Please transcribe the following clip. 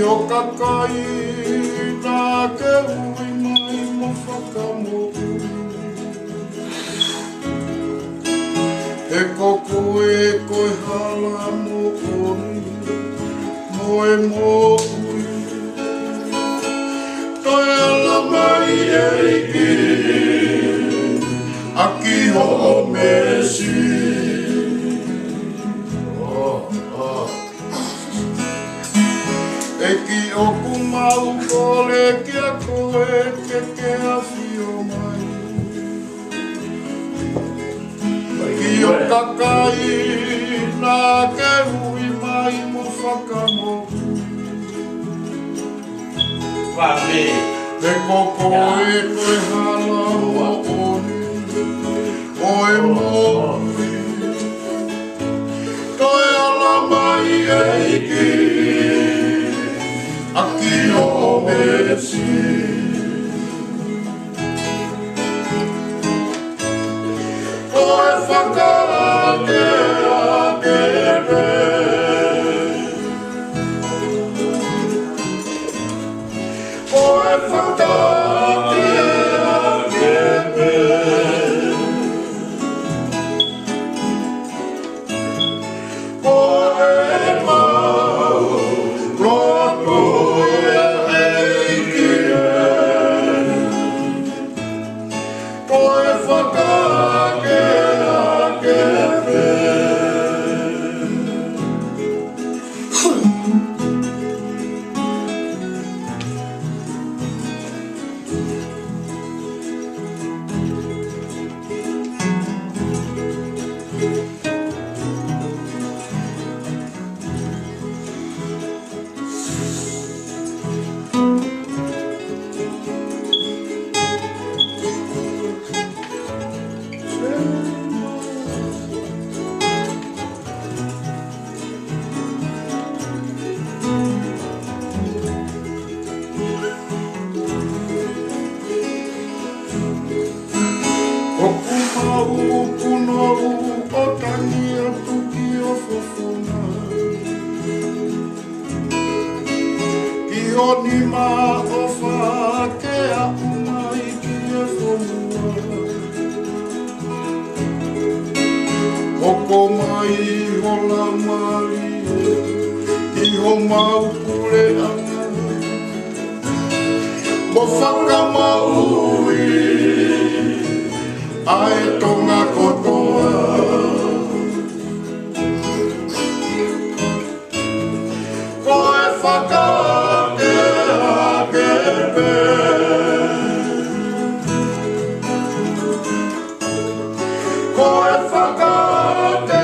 o kakai nā ke ui mai mo whakamoku. E koko e koe hala mo oni, mo e mo ui. Toi ala mai e iki, aki ho o mesi. Eki o kumau kore kia koe ke ke awhi o mai. Ki o kakai nā ke hui mai mo whakamoku. E koko e koe hala mo oni, o e mohi. Toi ala mai e iki, aki o mesi. Koe whakaake a kere, koe whakaake a kere. Koe mau roto e eikie, koe whakaake a kere. O kumau punou o tangi o tuki o fofona. Ki o nima o whaake a umai ki e whomua. Hoko mai ho la mari ki ho mau kure anga. Mo whakamaui ai tonga kotoa. Koe whakaake a kepe, koe whakaake